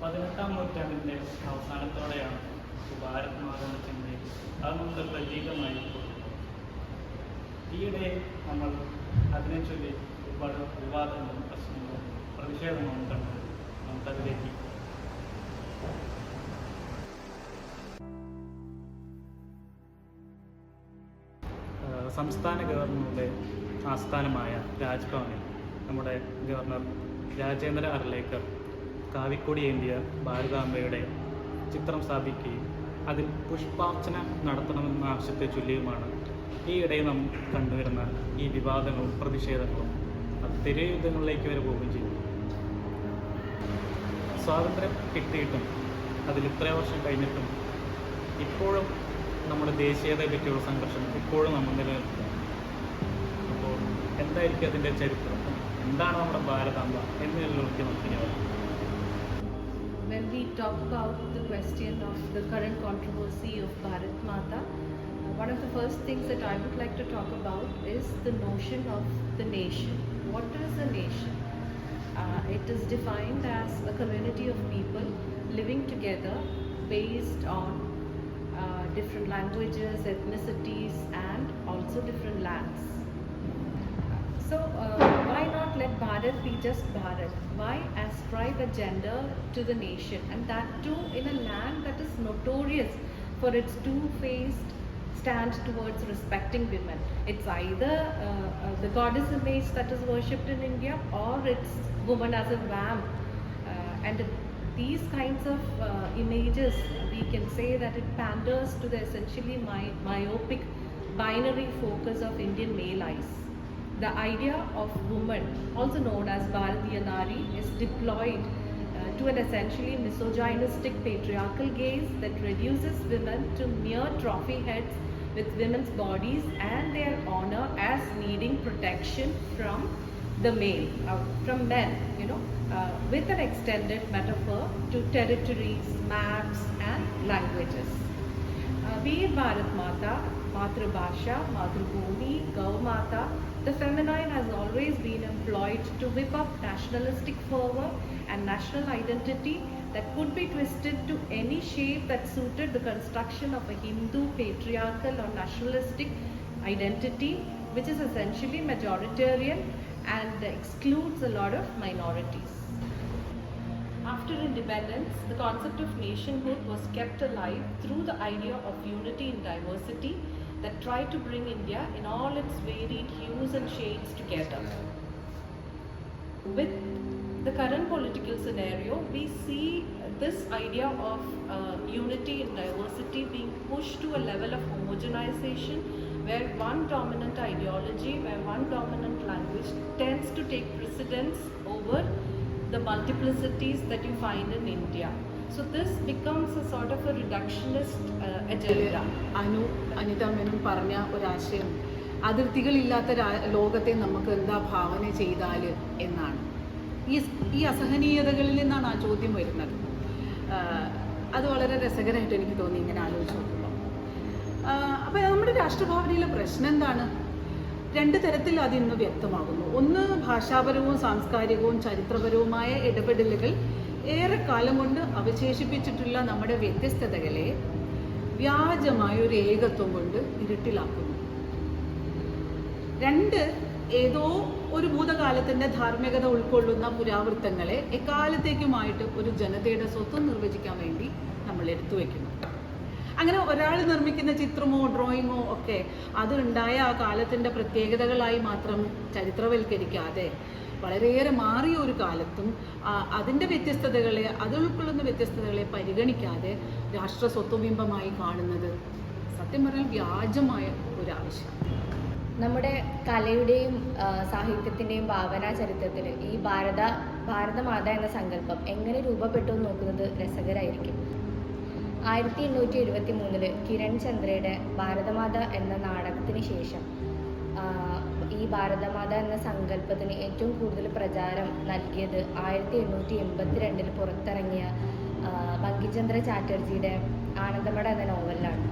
18-ാം നൂറ്റാണ്ടിൻ്റെ അവസാനത്തോടെയാണ് ഭാരത് മാത എന്ന ചിന്തയിൽ അത് നമ്മുടെ പ്രതീകമായി. ഈയിടെ നമ്മൾ അതിനെ ചൊല്ലി ഒരുപാട് വിവാദങ്ങളും പ്രശ്നങ്ങളും പ്രതിഷേധങ്ങളും കണ്ടത്. നമുക്കതിലേക്ക് സംസ്ഥാന ഗവർണറുടെ ആസ്ഥാനമായ രാജ്ഭവനിൽ നമ്മുടെ ഗവർണർ രാജേന്ദ്ര അർലേക്കർ കാവിക്കൊടി ഏന്തിയ ഭാരതാംബയുടെ ചിത്രം സ്ഥാപിക്കുകയും അതിൽ പുഷ്പാർച്ചന നടത്തണമെന്ന ആവശ്യത്തെ ചൊല്ലിയുമാണ് ഈയിടെ നാം കണ്ടുവരുന്ന ഈ വിവാദങ്ങളും പ്രതിഷേധങ്ങളും അത് തെരുവുയുദ്ധങ്ങളിലേക്ക് വരെ പോവുകയും ചെയ്തു. സ്വാതന്ത്ര്യം കിട്ടിയിട്ടും അതിൽ ഇത്രയും വർഷം കഴിഞ്ഞിട്ടും ഇപ്പോഴും നമ്മുടെ ദേശീയതയെ പറ്റിയുള്ള സംഘർഷം ഇപ്പോഴും നമ്മൾ നിലനിൽക്കുക. അപ്പോൾ എന്തായിരിക്കും അതിൻ്റെ ചരിത്രം, എന്താണ് നമ്മുടെ ഭാരതാംബ എന്നുള്ളതൊക്കെ നമുക്കിനി പറയാം. When we talk about the question of the current controversy of Bharat Mata, one of the first things that I would like to talk about is the notion of the nation. What is a nation? It is defined as a community of people living together based on different languages, ethnicities, and also different lands. So why not let Bharat be just Bharat? Why ascribe a gender to the nation, and that too in a land that is notorious for its two-faced stand towards respecting women? It's either the goddess image that is worshipped in India, or it's woman as a vamp, and these kinds of images, we can say that it panders to the essentially myopic binary focus of Indian male eyes. The idea of woman, also known as Bharatiya Nari, is deployed to an essentially misogynistic patriarchal gaze that reduces women to mere trophy heads with women's bodies and their honor as needing protection from the male, from men, with an extended metaphor to territories, maps and languages. Be it Bharat Mata, Matrabhasha, Matrubhumi, Gau Mata, the feminine has always been employed to whip up nationalistic fervor and national identity that could be twisted to any shape that suited the construction of a Hindu patriarchal or nationalistic identity, which is essentially majoritarian and excludes a lot of minorities. After independence, the concept of nationhood was kept alive through the idea of unity in diversity that tried to bring India in all its varied hues and shades together. With the current political scenario, we see this idea of unity in diversity being pushed to a level of homogenization, where one dominant ideology, where one dominant language tends to take precedence over the multiplicities that you find in India. So this becomes a sort of a reductionist agenda. Anitha Menon പറഞ്ഞ ഒരാശയം, അതിർത്തികളില്ലാത്ത ലോകത്തെ നമുക്ക് എന്താ ഭാവന ചെയ്താൽ എന്നാണ്. ഈ അസഹനീയതകളിൽ നിന്നാണ് ആ ചോദ്യം വരുന്നത്. അത് വളരെ രസകരമായിട്ട് എനിക്ക് തോന്നി ഇങ്ങനെ ആലോചിച്ച് നോക്കുമ്പോൾ. അപ്പോൾ നമ്മുടെ രാഷ്ട്രഭാവനയിലെ പ്രശ്നം എന്താണ്? രണ്ട് തരത്തിൽ അതിന്ന് വ്യക്തമാകുന്നു. ഒന്ന്, ഭാഷാപരവും സാംസ്കാരികവും ചരിത്രപരവുമായ ഇടപെടലുകൾ ഏറെക്കാലം കൊണ്ട് അവശേഷിപ്പിച്ചിട്ടുള്ള നമ്മുടെ വ്യത്യസ്തതകളെ വ്യാജമായ ഒരു ഏകത്വം കൊണ്ട് ഇരുട്ടിലാക്കുന്നു. രണ്ട്, ഏതോ ഒരു ഭൂതകാലത്തിൻ്റെ ധാർമ്മികത ഉൾക്കൊള്ളുന്ന പുരാവൃത്തങ്ങളെ എക്കാലത്തേക്കുമായിട്ട് ഒരു ജനതയുടെ സ്വത്വം നിർവചിക്കാൻ വേണ്ടി നമ്മൾ എടുത്തു വയ്ക്കുന്നു. അങ്ങനെ ഒരാൾ നിർമ്മിക്കുന്ന ചിത്രമോ ഡ്രോയിങ്ങോ ഒക്കെ അത് ഉണ്ടായ ആ കാലത്തിൻ്റെ പ്രത്യേകതകളായി മാത്രം ചരിത്രവൽക്കരിക്കാതെ വളരെയേറെ മാറിയ ഒരു കാലത്തും അതിൻ്റെ വ്യത്യസ്തതകളെ, അത് ഉൾക്കൊള്ളുന്ന വ്യത്യസ്തതകളെ പരിഗണിക്കാതെ രാഷ്ട്ര സ്വത്വബിംബമായി കാണുന്നത് സത്യം പറഞ്ഞാൽ വ്യാജമായ ഒരാവശ്യം. നമ്മുടെ കലയുടെയും സാഹിത്യത്തിൻ്റെയും ഭാവനാ ചരിത്രത്തിൽ ഈ ഭാരതമാത എന്ന സങ്കല്പം എങ്ങനെ രൂപപ്പെട്ടു എന്ന് നോക്കുന്നത് രസകരമായിരിക്കും. 1873 കിരൺ ചന്ദ്രയുടെ ഭാരതമാത എന്ന നാടകത്തിന് ശേഷം ഈ ഭാരതമാത എന്ന സങ്കല്പത്തിന് ഏറ്റവും കൂടുതൽ പ്രചാരം നൽകിയത് 1882 പുറത്തിറങ്ങിയ ബങ്കിംചന്ദ്ര ചാറ്റർജിയുടെ ആനന്ദമഠ എന്ന നോവലിലാണ്.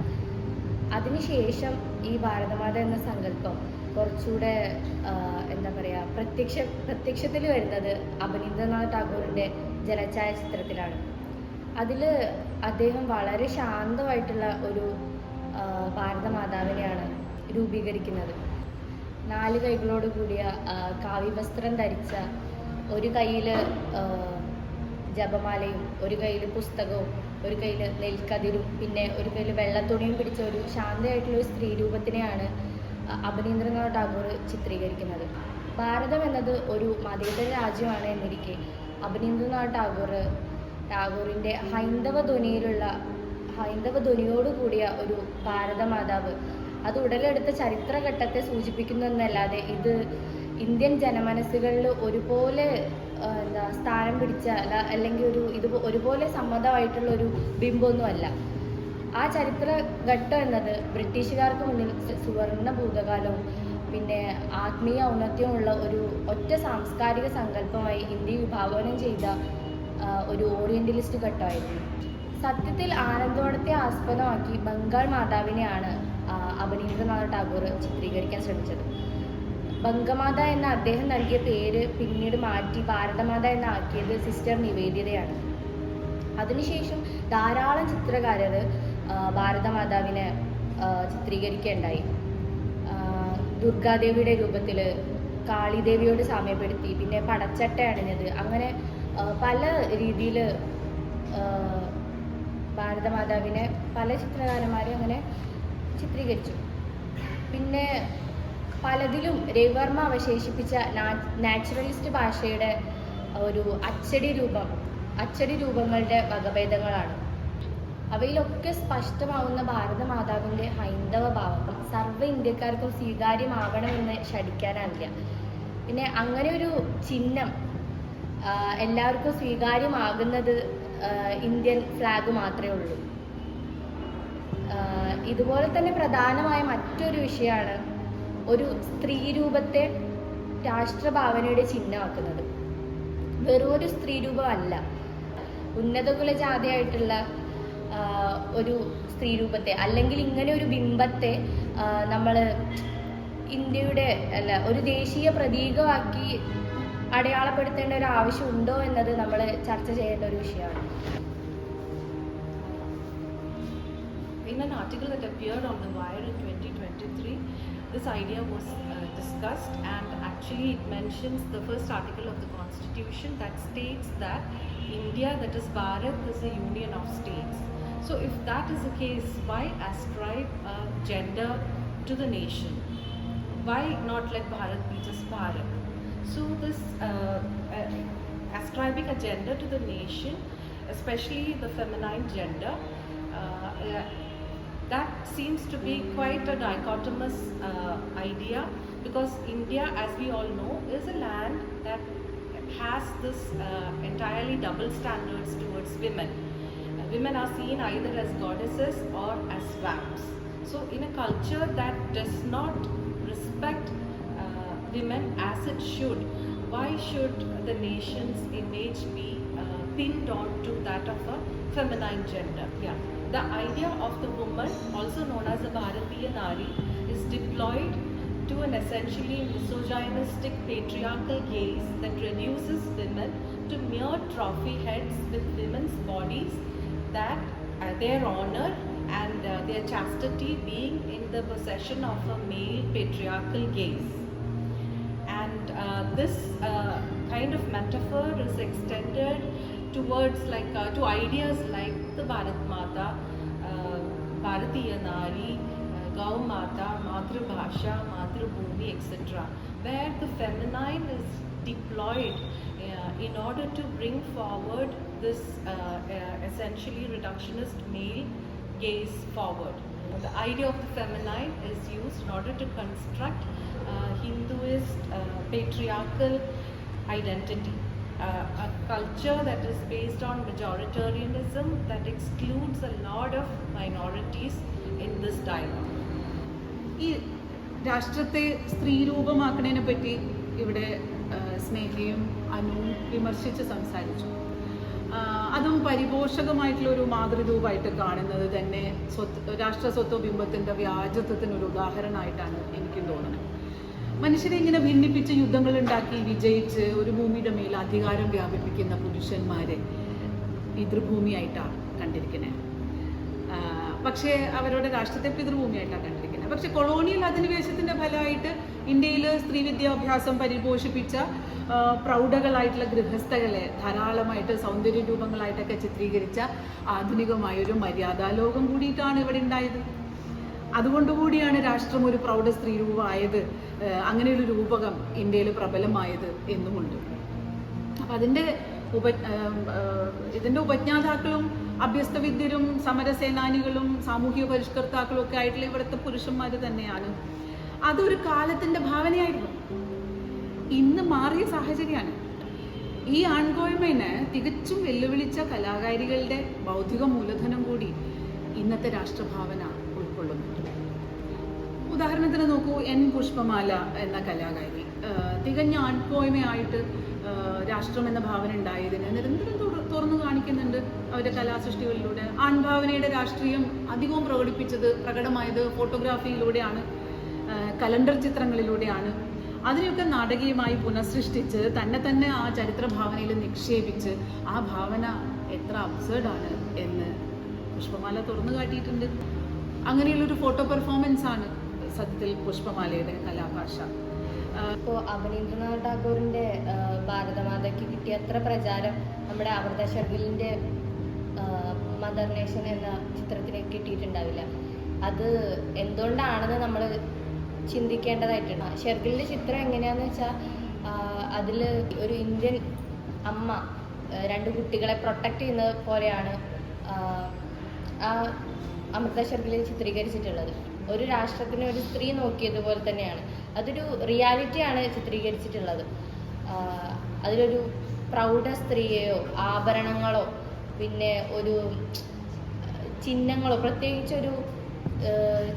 അതിനുശേഷം ഈ ഭാരതമാത എന്ന സങ്കല്പം കുറച്ചുകൂടെ എന്താ പറയുക പ്രത്യക്ഷത്തിൽ വരുന്നത് അബനീന്ദ്രനാഥ് ടാഗോറിൻ്റെ ജലഛായ ചിത്രത്തിലാണ്. അതിൽ അദ്ദേഹം വളരെ ശാന്തമായിട്ടുള്ള ഒരു ഭാരതമാതാവിനെയാണ് രൂപീകരിക്കുന്നത്. 4 കൈകളോട് കൂടിയ കാവ്യവസ്ത്രം ധരിച്ച, ഒരു കയ്യിൽ ജപമാലയും, ഒരു കയ്യിൽ പുസ്തകവും, ഒരു കയ്യിൽ നെൽക്കതിരും, പിന്നെ ഒരു കയ്യിൽ വെള്ളത്തുണിയും പിടിച്ച ഒരു ശാന്തമായിട്ടുള്ളൊരു സ്ത്രീ രൂപത്തിനെയാണ് അബനീന്ദ്രനാഥ് ടാഗോർ ചിത്രീകരിക്കുന്നത്. ഭാരതം എന്നത് ഒരു മതേതര രാജ്യമാണ് എന്നിരിക്കെ അബനീന്ദ്രനാഥ് ടാഗോറിൻ്റെ ഹൈന്ദവ ധ്വനിയോടുകൂടിയ ഒരു ഭാരതമാതാവ് അത് ഉടലെടുത്ത ചരിത്രഘട്ടത്തെ സൂചിപ്പിക്കുന്നു എന്നല്ലാതെ ഇത് ഇന്ത്യൻ ജനമനസ്സുകളിൽ ഒരുപോലെ സ്ഥാനം പിടിച്ച അല്ലെങ്കിൽ ഒരുപോലെ സമ്മതമായിട്ടുള്ളൊരു ബിംബമൊന്നുമല്ല. ആ ചരിത്രഘട്ടം എന്നത് ബ്രിട്ടീഷുകാർക്ക് മുന്നിൽ സുവർണ ഭൂതകാലവും പിന്നെ ആത്മീയ ഔന്നത്യമുള്ള ഒരു ഒറ്റ സാംസ്കാരിക സങ്കല്പമായി ഇന്ത്യ വിഭാവനം ചെയ്ത ഒരു ഓറിയന്റലിസ്റ്റ് ഘട്ടമായിരുന്നു. സത്യത്തിൽ ആനന്ദവനത്തെ ആസ്പദമാക്കി ബംഗാൾ മാതാവിനെയാണ് അബനീന്ദ്രനാഥ് ടാഗോർ ചിത്രീകരിക്കാൻ ശ്രമിച്ചത്. ബംഗമാത എന്ന അദ്ദേഹം നൽകിയ പേര് പിന്നീട് മാറ്റി ഭാരതമാത എന്നാക്കിയത് സിസ്റ്റർ നിവേദിതയാണ്. അതിനുശേഷം ധാരാളം ചിത്രകാരർ ഭാരതമാതാവിനെ ചിത്രീകരിക്കുകയുണ്ടായി. ദുർഗാദേവിയുടെ രൂപത്തിൽ, കാളിദേവിയോട് സാമ്യപ്പെടുത്തി, പിന്നെ പടച്ചട്ട അണിഞ്ഞത്, അങ്ങനെ പല രീതിയിൽ ഭാരതമാതാവിനെ പല ചിത്രകാരന്മാരും അങ്ങനെ ചിത്രീകരിച്ചു. പിന്നെ പലതിലും രവിവർമ്മ അവശേഷിപ്പിച്ച നാച്ചുറലിസ്റ്റ് ഭാഷയുടെ ഒരു അച്ചടി രൂപങ്ങളുടെ വകഭേദങ്ങളാണ്. അവയിലൊക്കെ സ്പഷ്ടമാവുന്ന ഭാരതമാതാവിൻ്റെ ഹൈന്ദവ ഭാവം സർവ്വ ഇന്ത്യക്കാർക്കും സ്വീകാര്യമാവണമെന്ന് ശഠിക്കാനാവില്ല. പിന്നെ അങ്ങനെ ഒരു ചിഹ്നം എല്ലാവർക്കും സ്വീകാര്യമാകുന്നത് ഇന്ത്യൻ ഫ്ലാഗ് മാത്രമേ ഉള്ളൂ. ഇതുപോലെ തന്നെ പ്രധാനമായ മറ്റൊരു വിഷയമാണ് ഒരു സ്ത്രീ രൂപത്തെ രാഷ്ട്രഭാവനയുടെ ചിഹ്നമാക്കുന്നത്. വെറൊരു സ്ത്രീ രൂപമല്ല, ഉന്നത കുലജാതിയായിട്ടുള്ള ഒരു സ്ത്രീ രൂപത്തെ അല്ലെങ്കിൽ ഇങ്ങനെ ഒരു ബിംബത്തെ നമ്മൾ ഇന്ത്യയുടെ ഒരു ദേശീയ പ്രതീകമാക്കി അടയാളപ്പെടുത്തേണ്ട ഒരു ആവശ്യമുണ്ടോ എന്നത് നമ്മൾ ചർച്ച ചെയ്യേണ്ട ഒരു വിഷയമാണ്. In an article that appeared on The Wire in 2023, this idea was discussed, and actually it mentions the first article of the Constitution that states that India, that is Bharat, is a union of states. So if that is the case, why ascribe a gender to the nation? Why not let Bharat be just Bharat? So this ascribing a gender to the nation, especially the feminine gender, that seems to be quite a dichotomous idea, because India, as we all know, is a land that has this entirely double standards towards women. Women are seen either as goddesses or as swamps. So in a culture that does not respect women as it should, why should the nation's image be pinned on to that of a feminine gender? Yeah. The idea of the woman, also known as a Bharatiya Nari, is deployed to an essentially misogynistic patriarchal gaze that reduces women to mere trophy heads with women's bodies, that their honor and their chastity being in the possession of a male patriarchal gaze. And this kind of metaphor is extended towards to ideas like the Bharat Mata, Bharatiya Nari, Gau Mata, Matrubhasha, Matrubhumi, etc., where the feminine is deployed in order to bring forward this essentially reductionist male gaze forward. The idea of the feminine is used in order to construct Hinduist patriarchal identity. A culture that is based on majoritarianism that excludes a lot of minorities in this dialogue. ഈ രാഷ്ട്രത്തെ സ്ത്രീരൂപമാക്കുന്നതിനെ പറ്റി ഇവിടെ സ്നേഹയും അനുവും വിമർശിച്ച് സംസാരിച്ചു. അതും പരിപോഷകമായിട്ടുള്ളൊരു മാതൃരൂപമായിട്ട് കാണുന്നത് തന്നെ രാഷ്ട്ര സ്വത്വബിംബത്തിൻ്റെ വ്യാജത്വത്തിനൊരു ഉദാഹരണമായിട്ടാണ് എനിക്കും തോന്നുന്നത്. മനുഷ്യരെ ഇങ്ങനെ ഭിന്നിപ്പിച്ച് യുദ്ധങ്ങളുണ്ടാക്കി വിജയിച്ച് ഒരു ഭൂമിയുടെ മേൽ അധികാരം വ്യാപിപ്പിക്കുന്ന പുരുഷന്മാരെ പിതൃഭൂമിയായിട്ടാണ് കണ്ടിരിക്കുന്നത്. പക്ഷേ അവരുടെ രാഷ്ട്രത്തെ പിതൃഭൂമിയായിട്ടാണ് കണ്ടിരിക്കുന്നത്. പക്ഷെ കൊളോണിയൽ അധിനിവേശത്തിൻ്റെ ഫലമായിട്ട് ഇന്ത്യയിൽ സ്ത്രീ വിദ്യാഭ്യാസം പരിപോഷിപ്പിച്ച പ്രൗഢകളായിട്ടുള്ള ഗൃഹസ്ഥകളെ ധാരാളമായിട്ട് സൗന്ദര്യ രൂപങ്ങളായിട്ടൊക്കെ ചിത്രീകരിച്ച ആധുനികമായൊരു മര്യാദാലോകം കൂടിയിട്ടാണ് ഇവിടെ ഉണ്ടായത്. അതുകൊണ്ടുകൂടിയാണ് രാഷ്ട്രം ഒരു പ്രൗഢ സ്ത്രീ രൂപമായത്, അങ്ങനെയൊരു രൂപകം ഇന്ത്യയിൽ പ്രബലമായത് എന്നുമുണ്ട്. അപ്പം ഇതിൻ്റെ ഉപജ്ഞാതാക്കളും അഭ്യസ്തവിദ്യരും സമരസേനാനികളും സാമൂഹിക പരിഷ്കർത്താക്കളും ഒക്കെ ആയിട്ടുള്ള ഇവിടുത്തെ പുരുഷന്മാർ തന്നെയാണ്. അതൊരു കാലത്തിൻ്റെ ഭാവനയായിരുന്നു. ഇന്ന് മാറിയ സാഹചര്യമാണ്. ഈ ആൺകോയ്മയെ തികച്ചും വെല്ലുവിളിച്ച കലാകാരികളുടെ ബൗദ്ധിക മൂലധനം കൂടി ഇന്നത്തെ രാഷ്ട്രഭാവന ഉൾക്കൊള്ളുന്നുണ്ട്. ഉദാഹരണത്തിന് നോക്കൂ, എൻ പുഷ്പമാല എന്ന കലാകാരി തികഞ്ഞ ആൺകോയ്മയായിട്ട് രാഷ്ട്രം എന്ന ഭാവന ഉണ്ടായതിന് നിരന്തരം തുറന്നു കാണിക്കുന്നുണ്ട് അവരുടെ കലാസൃഷ്ടികളിലൂടെ. ആൺഭാവനയുടെ രാഷ്ട്രീയം അധികവും പ്രകടമായത് ഫോട്ടോഗ്രാഫിയിലൂടെയാണ്, കലണ്ടർ ചിത്രങ്ങളിലൂടെയാണ്. അതിനെയൊക്കെ നാടകീയമായി പുനഃസൃഷ്ടിച്ച് തന്നെ ആ ചരിത്ര ഭാവനയിൽ നിക്ഷേപിച്ച് ആ ഭാവന എത്ര അബ്സേർഡാണ് എന്ന് പുഷ്പമാല തുറന്നു കാട്ടിയിട്ടുണ്ട്. അങ്ങനെയുള്ളൊരു ഫോട്ടോ പെർഫോമൻസ് ആണ് സത്യത്തിൽ പുഷ്പമാലയുടെ കലാഭാഷ. ഇപ്പോൾ അവനീന്ദ്രനാഥ് ടാഗോറിൻ്റെ ഭാരതമാതയ്ക്ക് കിട്ടിയ അത്ര പ്രചാരം നമ്മുടെ അമൃത ഷെർഗിലിൻ്റെ മദർ നേഷൻ എന്ന ചിത്രത്തിന് കിട്ടിയിട്ടുണ്ടാവില്ല. അത് എന്തുകൊണ്ടാണെന്ന് നമ്മൾ ചിന്തിക്കേണ്ടതായിട്ടുണ്ട്. ഷെർഗിലിൻ്റെ ചിത്രം എങ്ങനെയാണെന്ന് വെച്ചാൽ അതിൽ ഒരു ഇന്ത്യൻ അമ്മ രണ്ട് കുട്ടികളെ പ്രൊട്ടക്റ്റ് ചെയ്യുന്നത് പോലെയാണ് ആ അമൃത ഷെർഗിലിൽ ചിത്രീകരിച്ചിട്ടുള്ളത്. ഒരു രാഷ്ട്രത്തിന് ഒരു സ്ത്രീ നോക്കിയതുപോലെ തന്നെയാണ്. അതൊരു റിയാലിറ്റിയാണ് ചിത്രീകരിച്ചിട്ടുള്ളത്. അതിലൊരു പ്രൗഢ സ്ത്രീയെയോ ആഭരണങ്ങളോ പിന്നെ ഒരു ചിഹ്നങ്ങളോ, പ്രത്യേകിച്ചൊരു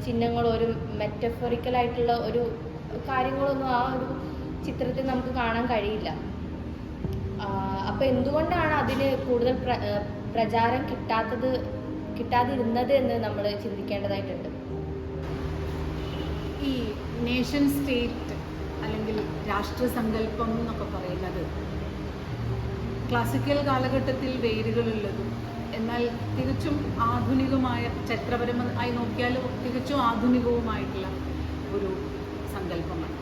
ചിഹ്നങ്ങളോ ഒരു മെറ്റഫോറിക്കലായിട്ടുള്ള ഒരു കാര്യങ്ങളൊന്നും ആ ഒരു ചിത്രത്തിൽ നമുക്ക് കാണാൻ കഴിയില്ല. അപ്പോൾ എന്തുകൊണ്ടാണ് അതിന് കൂടുതൽ പ്രചാരം കിട്ടാതിരുന്നത് എന്ന് നമ്മൾ ചിന്തിക്കേണ്ടതായിട്ടുണ്ട്. ഈ നേഷൻ സ്റ്റേറ്റ് അല്ലെങ്കിൽ രാഷ്ട്രസങ്കല്പം എന്നൊക്കെ പറയുന്നത് ക്ലാസിക്കൽ കാലഘട്ടത്തിൽ വേരുകളുള്ളതും എന്നാൽ തികച്ചും ആധുനികമായ, ചരിത്രപരമായി നോക്കിയാൽ തികച്ചും ആധുനികവുമായിട്ടുള്ള ഒരു സങ്കല്പമാണ്.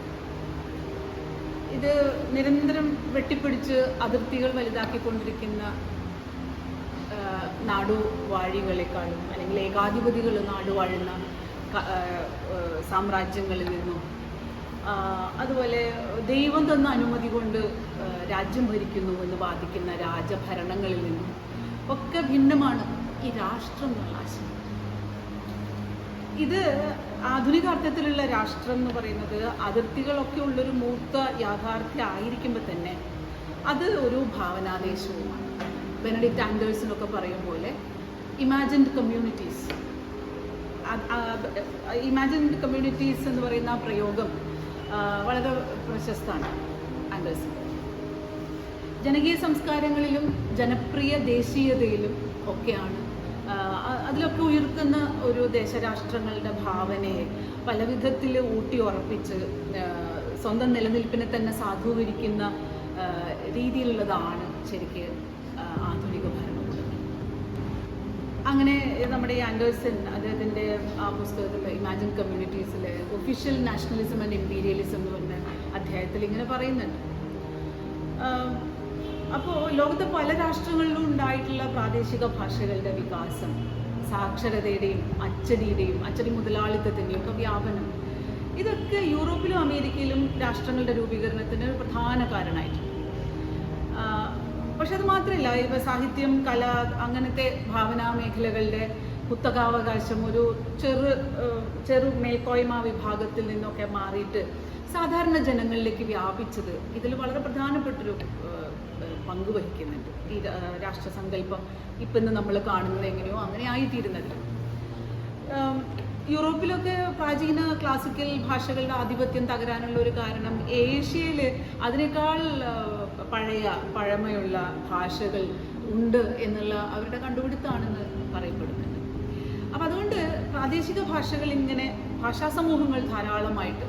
ഇത് നിരന്തരം വെട്ടിപ്പിടിച്ച് അതിർത്തികൾ വലുതാക്കിക്കൊണ്ടിരിക്കുന്ന നാടുവാഴികളെക്കാളും അല്ലെങ്കിൽ ഏകാധിപതികൾ നാടുവാഴുന്ന സാമ്രാജ്യങ്ങളിൽ നിന്നും അതുപോലെ ദൈവം തന്ന അനുമതി കൊണ്ട് രാജ്യം ഭരിക്കുന്നു എന്ന് വാദിക്കുന്ന രാജഭരണങ്ങളിൽ നിന്നും ഒക്കെ ഭിന്നമാണ് ഈ രാഷ്ട്രം എന്നുള്ള ആശയം. ഇത് ആധുനിക അർത്ഥത്തിലുള്ള രാഷ്ട്രം എന്ന് പറയുന്നത് അതിർത്തികളൊക്കെ ഉള്ളൊരു മൂർത്ത യാഥാർത്ഥ്യം ആയിരിക്കുമ്പോൾ തന്നെ അത് ഒരു ഭാവനാദേശവുമാണ്. ബെനഡിക്റ്റ് ആൻഡേഴ്സനൊക്കെ പറയും പോലെ ഇമാജിൻഡ് കമ്മ്യൂണിറ്റീസ് എന്ന് പറയുന്ന ആ പ്രയോഗം വളരെ പ്രശസ്തമാണ് ആൻഡേഴ്സൺ. ജനകീയ സംസ്കാരങ്ങളിലും ജനപ്രിയ ദേശീയതയിലും ഒക്കെയാണ് അതിലൊക്കെ ഉയർത്തുന്ന ഒരു ദേശരാഷ്ട്രങ്ങളുടെ ഭാവനയെ പല വിധത്തിൽ ഊട്ടി ഉറപ്പിച്ച് സ്വന്തം നിലനിൽപ്പിനെ തന്നെ സാധൂകരിക്കുന്ന രീതിയിലുള്ളതാണ് ശരിക്ക് ആധുനിക ഭരണകൂടം. അങ്ങനെ നമ്മുടെ ഈ ആൻഡേഴ്സൺ അദ്ദേഹത്തിൻ്റെ ആ പുസ്തകത്തിൽ ഇമാജിൻ കമ്മ്യൂണിറ്റീസിൽ ഒഫീഷ്യൽ നാഷണലിസം ആൻഡ് ഇമ്പീരിയലിസം എന്ന് പറഞ്ഞ അധ്യായത്തിൽ ഇങ്ങനെ പറയുന്നുണ്ട്. അപ്പോൾ ലോകത്തെ പല രാഷ്ട്രങ്ങളിലും ഉണ്ടായിട്ടുള്ള പ്രാദേശിക ഭാഷകളുടെ വികാസം, സാക്ഷരതയുടെയും അച്ചടി മുതലാളിത്തത്തിൻ്റെയും ഒക്കെ വ്യാപനം, ഇതൊക്കെ യൂറോപ്പിലും അമേരിക്കയിലും രാഷ്ട്രങ്ങളുടെ രൂപീകരണത്തിന് ഒരു പ്രധാന കാരണമായിട്ടുണ്ട്. പക്ഷെ അത് മാത്രമല്ല, ഇവ സാഹിത്യം, കല, അങ്ങനത്തെ ഭാവനാ മേഖലകളുടെ കുത്തകാവകാശം ഒരു ചെറു മേൽക്കോയ്മ വിഭാഗത്തിൽ നിന്നൊക്കെ മാറിയിട്ട് സാധാരണ ജനങ്ങളിലേക്ക് വ്യാപിച്ചത് ഇതിൽ വളരെ പ്രധാനപ്പെട്ടൊരു പങ്ക് വഹിക്കുന്നുണ്ട്. ഈ രാഷ്ട്രസങ്കല്പം ഇപ്പം ഇന്ന് നമ്മൾ കാണുന്നത് എങ്ങനെയോ അങ്ങനെ ആയിത്തീരുന്നത്. യൂറോപ്പിലൊക്കെ പ്രാചീന ക്ലാസിക്കൽ ഭാഷകളുടെ ആധിപത്യം തകരാനുള്ള ഒരു കാരണം ഏഷ്യയിൽ അതിനേക്കാൾ പഴമയുള്ള ഭാഷകൾ ഉണ്ട് എന്നുള്ള അവരുടെ കണ്ടുപിടുത്തമാണെന്ന് പറയപ്പെടുന്നുണ്ട്. അപ്പം അതുകൊണ്ട് പ്രാദേശിക ഭാഷകൾ ഇങ്ങനെ ഭാഷാ സമൂഹങ്ങൾ ധാരാളമായിട്ട്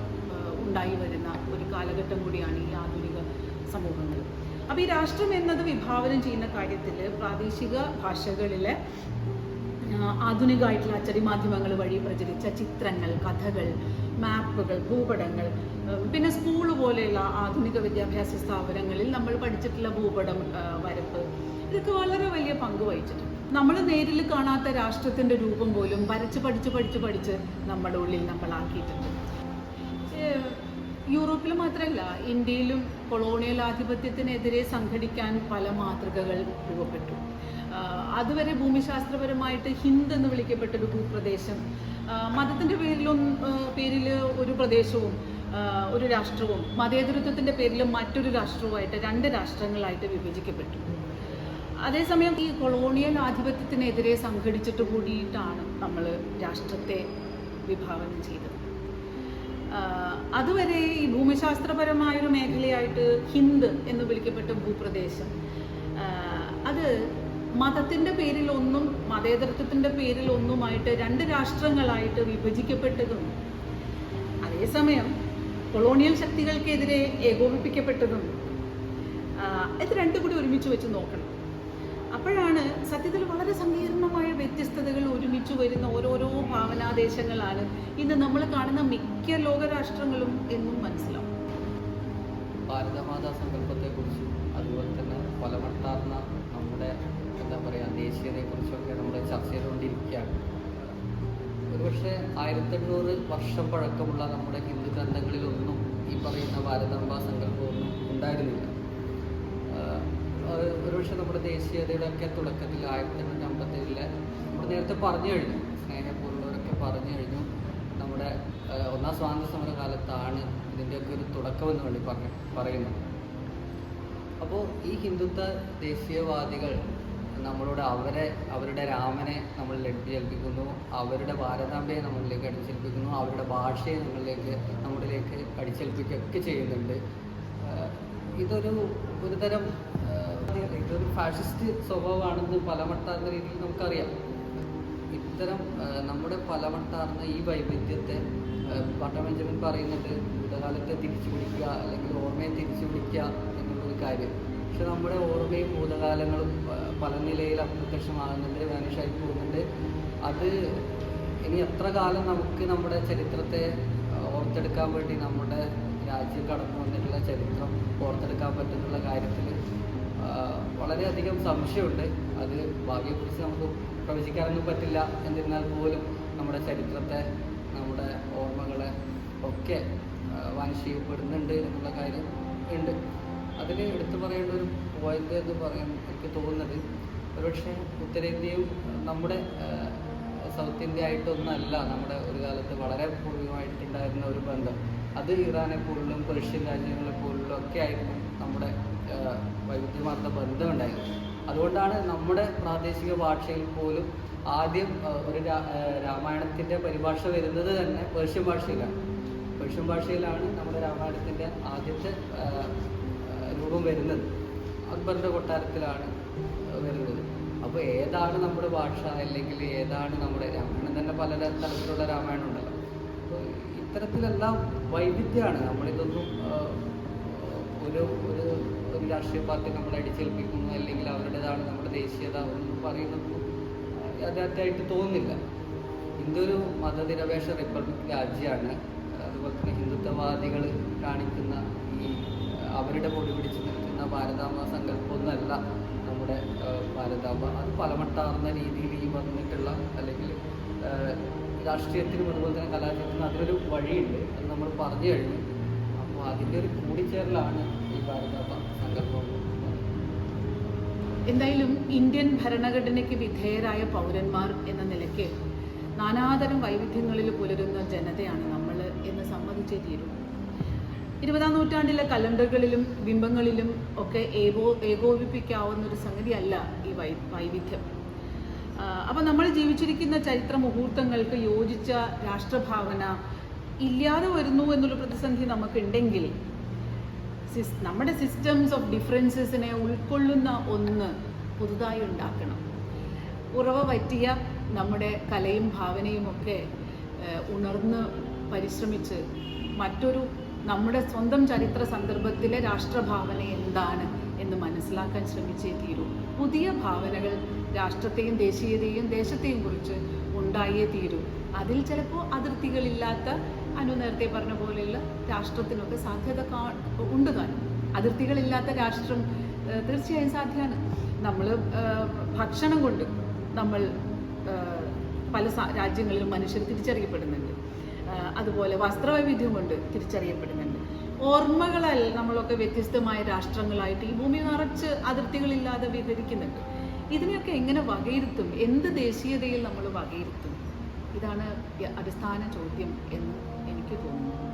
ഉണ്ടായി വരുന്ന ഒരു കാലഘട്ടം കൂടിയാണ് ഈ ആധുനിക സമൂഹങ്ങൾ. അപ്പോൾ ഈ രാഷ്ട്രം എന്നത് വിഭാവനം ചെയ്യുന്ന കാര്യത്തിൽ പ്രാദേശിക ഭാഷകളിലെ ആധുനികമായിട്ടുള്ള അച്ചടി മാധ്യമങ്ങൾ വഴി പ്രചരിച്ച ചിത്രങ്ങൾ, കഥകൾ, മാപ്പുകൾ, ഭൂപടങ്ങൾ, പിന്നെ സ്കൂൾ പോലെയുള്ള ആധുനിക വിദ്യാഭ്യാസ സ്ഥാപനങ്ങളിൽ നമ്മൾ പഠിച്ചിട്ടുള്ള ഭൂപടം വരപ്പ്, ഇതൊക്കെ വളരെ വലിയ പങ്ക് വഹിച്ചിട്ടുണ്ട്. നമ്മൾ നേരിൽ കാണാത്ത രാഷ്ട്രത്തിൻ്റെ രൂപം പോലും പഠിച്ച് നമ്മുടെ ഉള്ളിൽ നമ്മളാക്കിയിട്ടുണ്ട്. യൂറോപ്പിൽ മാത്രമല്ല, ഇന്ത്യയിലും കൊളോണിയൽ ആധിപത്യത്തിനെതിരെ സംഘടിക്കാൻ പല മാതൃകകൾ രൂപപ്പെട്ടു. അതുവരെ ഭൂമിശാസ്ത്രപരമായിട്ട് ഹിന്ദ് എന്ന് വിളിക്കപ്പെട്ടൊരു ഭൂപ്രദേശം, മതത്തിൻ്റെ പേരിൽ ഒരു പ്രദേശവും ഒരു രാഷ്ട്രവും, മതേതരത്വത്തിൻ്റെ പേരിൽ മറ്റൊരു രാഷ്ട്രവുമായിട്ട് 2 രാഷ്ട്രങ്ങളായിട്ട് വിഭജിക്കപ്പെട്ടു. അതേസമയം ഈ കൊളോണിയൽ ആധിപത്യത്തിനെതിരെ സംഘടിച്ചിട്ട് കൂടിയിട്ടാണ് നമ്മൾ രാഷ്ട്രത്തെ വിഭാവനം ചെയ്തത്. അതുവരെ ഈ ഭൂമിശാസ്ത്രപരമായൊരു മേഖലയായിട്ട് ഹിന്ദ് എന്ന് വിളിക്കപ്പെട്ട ഭൂപ്രദേശം അത് മതത്തിൻ്റെ പേരിലൊന്നും മതേതരത്വത്തിൻ്റെ പേരിലൊന്നുമായിട്ട് 2 രാഷ്ട്രങ്ങളായിട്ട് വിഭജിക്കപ്പെട്ടതും, അതേസമയം കൊളോണിയൽ ശക്തികൾക്കെതിരെ ഏകോപിപ്പിക്കപ്പെട്ടതും, ഇത് രണ്ടും കൂടി ഒരുമിച്ച് വെച്ച് നോക്കണം. അപ്പോഴാണ് സത്യത്തിൽ വളരെ സങ്കീർണമായ വ്യത്യസ്തതകൾ ഒരുമിച്ച് വരുന്ന ഓരോരോ ഭാവനാദേശങ്ങളാണ് ഇന്ന് നമ്മൾ കാണുന്ന മിക്ക ലോകരാഷ്ട്രങ്ങളും എന്നും മനസ്സിലാവും. ഭാരതമാതാ സങ്കല്പത്തെക്കുറിച്ചും അതുപോലെ തന്നെ ഫലവട്ടാർന്ന നമ്മുടെ ദേശീയതയെക്കുറിച്ചൊക്കെ നമ്മൾ ചർച്ച ചെയ്തുകൊണ്ടിരിക്കുകയാണ്. ഒരുപക്ഷെ 1800 വർഷം പഴക്കമുള്ള നമ്മുടെ ഹിന്ദു ഗ്രന്ഥങ്ങളിലൊന്നും ഈ പറയുന്ന ഭാരതാംബ സങ്കല്പമൊന്നും ഉണ്ടായിരുന്നില്ല. ഒരുപക്ഷെ നമ്മുടെ ദേശീയതയുടെ ഒക്കെ തുടക്കത്തിൽ 1857 നമ്മൾ നേരത്തെ പറഞ്ഞു കഴിഞ്ഞു, സ്നേഹപൂർവ്വരൊക്കെ പറഞ്ഞു കഴിഞ്ഞു, നമ്മുടെ 1ാം സ്വാതന്ത്ര്യ സമര കാലത്താണ് ഇതിൻ്റെയൊക്കെ ഒരു തുടക്കമെന്ന് വേണ്ടി പറയുന്നത്. അപ്പോൾ ഈ ഹിന്ദുത്വ ദേശീയവാദികൾ നമ്മളോട് അവരുടെ രാമനെ നമ്മളിൽ അടിച്ചേൽപ്പിക്കുന്നു, അവരുടെ ഭാരതാംബയെ നമ്മളിലേക്ക് അടിച്ചേൽപ്പിക്കുന്നു, അവരുടെ ഭാഷയെ നമ്മളിലേക്ക് അടിച്ചേൽപ്പിക്കുകയൊക്കെ ചെയ്യുന്നുണ്ട്. ഇതൊരു തരം ഇതൊരു ഫാഷിസ്റ്റ് സ്വഭാവമാണെന്ന് പലമട്ടാർന്ന രീതിയിൽ നമുക്കറിയാം. ഇത്തരം നമ്മുടെ പലമട്ടാർന്ന ഈ വൈവിധ്യത്തെ ബെഞ്ചമിൻ പറയുന്നുണ്ട്, ഭൂതകാലത്തെ തിരിച്ചു പിടിക്കുക അല്ലെങ്കിൽ ഓർമ്മയെ തിരിച്ചു പിടിക്കുക എന്നുള്ളൊരു കാര്യം. പക്ഷെ നമ്മുടെ ഓർമ്മയും ഭൂതകാലങ്ങളും പല നിലയിൽ അപ്രത്യക്ഷമാകുന്നുണ്ട്, വാനിഷായി പോകുന്നുണ്ട്. അത് ഇനി എത്ര കാലം നമുക്ക് നമ്മുടെ ചരിത്രത്തെ ഓർത്തെടുക്കാൻ വേണ്ടി നമ്മുടെ രാജ്യം കടന്നു വന്നിട്ടുള്ള ചരിത്രം ഓർത്തെടുക്കാൻ പറ്റുന്നുള്ള കാര്യത്തിൽ വളരെയധികം സംശയമുണ്ട്. അത് ഭാവിയെക്കുറിച്ച് നമുക്ക് പ്രവചിക്കാനൊന്നും പറ്റില്ല. എന്നിരുന്നാൽ പോലും നമ്മുടെ ചരിത്രത്തെ, നമ്മുടെ ഓർമ്മകളെ ഒക്കെ വാനിഷീയപ്പെടുന്നുണ്ട് എന്നുള്ള കാര്യം ഉണ്ട്. അതിൽ എടുത്തു പറയേണ്ട ഒരു പോയിന്റ് എന്ന് പറയാൻ എനിക്ക് തോന്നുന്നത്, ഒരുപക്ഷെ ഉത്തരേന്ത്യയും നമ്മുടെ സൗത്ത് ഇന്ത്യ ആയിട്ടൊന്നല്ല നമ്മുടെ ഒരു കാലത്ത് വളരെ പൂർവികമായിട്ടുണ്ടായിരുന്ന ഒരു ബന്ധം. അത് ഇറാനെ പോലുള്ള പേർഷ്യൻ രാജ്യങ്ങളെ പോലുള്ള ഒക്കെ ആയിരുന്നു നമ്മുടെ വൈവിധ്യമാർന്ന ബന്ധമുണ്ടായിരുന്നു. അതുകൊണ്ടാണ് നമ്മുടെ പ്രാദേശിക ഭാഷയിൽ പോലും ആദ്യം ഒരു രാമായണത്തിൻ്റെ പരിഭാഷ വരുന്നത് തന്നെ പേർഷ്യൻ ഭാഷയിലാണ് നമ്മുടെ രാമായണത്തിൻ്റെ ആദ്യത്തെ രൂപം വരുന്നത്. അക്ബറിൻ്റെ കൊട്ടാരത്തിലാണ് വരുന്നത്. അപ്പോൾ ഏതാണ് നമ്മുടെ ഭാഷ, അല്ലെങ്കിൽ ഏതാണ് നമ്മുടെ രാമായണം തന്നെ പല തരത്തിലുള്ള രാമായണം ഉണ്ടല്ലോ. അപ്പോൾ ഇത്തരത്തിലെല്ലാം വൈവിധ്യമാണ്. നമ്മളിതൊന്നും ഒരു രാഷ്ട്രീയ പാർട്ടി നമ്മളെ അടിച്ചേൽപ്പിക്കുന്നു അല്ലെങ്കിൽ അവരുടേതാണ് നമ്മുടെ ദേശീയത എന്നൊന്നും പറയുന്നത് യാഥാർത്ഥ്യമായിട്ട് തോന്നുന്നില്ല. ഇന്ത്യ ഒരു മതനിരപേക്ഷ റിപ്പബ്ലിക് രാജ്യമാണ്. അതുപോലെ തന്നെ ഹിന്ദുത്വവാദികൾ കാണിക്കുന്ന ഈ അവരുടെ പൊടി പിടിച്ച് നിൽക്കുന്ന ഭാരതാംബ സങ്കല്പമൊന്നുമല്ല നമ്മുടെ ഭാരതാംബ. അത് പലമട്ടാർന്ന രീതിയിൽ ഈ വന്നിട്ടുള്ള അല്ലെങ്കിൽ രാഷ്ട്രീയത്തിനും അതുപോലെ തന്നെ കലാചാരത്തിനും അതിനൊരു വഴിയുണ്ട്. അത് നമ്മൾ പറഞ്ഞു കഴിഞ്ഞു. അപ്പോൾ അതിൻ്റെ ഒരു കൂടിച്ചേരലാണ് ഈ ഭാരതാംബ സങ്കല്പം. എന്തായാലും ഇന്ത്യൻ ഭരണഘടനയ്ക്ക് വിധേയരായ പൗരന്മാർ എന്ന നിലയ്ക്ക് നാനാതരം വൈവിധ്യങ്ങളിൽ പുലരുന്ന ജനതയാണ് നമ്മൾ എന്ന് സമ്മതിച്ചേ തീരും. 20ാം നൂറ്റാണ്ടിലെ കലണ്ടറുകളിലും ബിംബങ്ങളിലും ഒക്കെ ഏകോപിപ്പിക്കാവുന്ന ഒരു സംഗതിയല്ല ഈ വൈവിധ്യം. അപ്പം നമ്മൾ ജീവിച്ചിരിക്കുന്ന ചരിത്ര മുഹൂർത്തങ്ങൾക്ക് യോജിച്ച രാഷ്ട്രഭാവന ഇല്ലാതെ വരുന്നു എന്നുള്ള പ്രതിസന്ധി നമുക്കുണ്ടെങ്കിൽ നമ്മുടെ സിസ്റ്റംസ് ഓഫ് ഡിഫറൻസസിനെ ഉൾക്കൊള്ളുന്ന ഒന്ന് പുതുതായി ഉണ്ടാക്കണം. ഉറവ പറ്റിയ നമ്മുടെ കലയും ഭാവനയും ഒക്കെ ഉണർന്ന് പരിശ്രമിച്ച് മറ്റൊരു നമ്മുടെ സ്വന്തം ചരിത്ര സന്ദർഭത്തിലെ രാഷ്ട്രഭാവന എന്താണ് എന്ന് മനസ്സിലാക്കാൻ ശ്രമിച്ചേ തീരൂ. പുതിയ ഭാവനകൾ രാഷ്ട്രത്തെയും ദേശീയതയും ദേശത്തെയും കുറിച്ച് ഉണ്ടായേ തീരൂ. അതിൽ ചിലപ്പോൾ അതിർത്തികളില്ലാത്ത അനു നേരത്തെ പറഞ്ഞ പോലെയുള്ള രാഷ്ട്രത്തിനൊക്കെ സാധ്യത ഉണ്ട്. കാരണം അതിർത്തികളില്ലാത്ത രാഷ്ട്രം തീർച്ചയായും സാധ്യമാണ്. നമ്മൾ ഭക്ഷണം കൊണ്ട് നമ്മൾ പല രാജ്യങ്ങളിലും മനുഷ്യർ തിരിച്ചറിയപ്പെടുന്നുണ്ട്. അതുപോലെ വസ്ത്രവൈവിധ്യം കൊണ്ട് തിരിച്ചറിയപ്പെടുന്നുണ്ട്. ഓർമ്മകളാൽ നമ്മളൊക്കെ വ്യത്യസ്തമായ രാഷ്ട്രങ്ങളായിട്ട് ഈ ഭൂമി നിറച്ച് അതിർത്തികളില്ലാതെ വിവരിക്കുന്നുണ്ട്. ഇതിനെയൊക്കെ എങ്ങനെ വകയിരുത്തും? എന്ത് ദേശീയതയിൽ നമ്മൾ വകയിരുത്തും? ഇതാണ് അടിസ്ഥാന ചോദ്യം എന്ന് എനിക്ക് തോന്നുന്നു.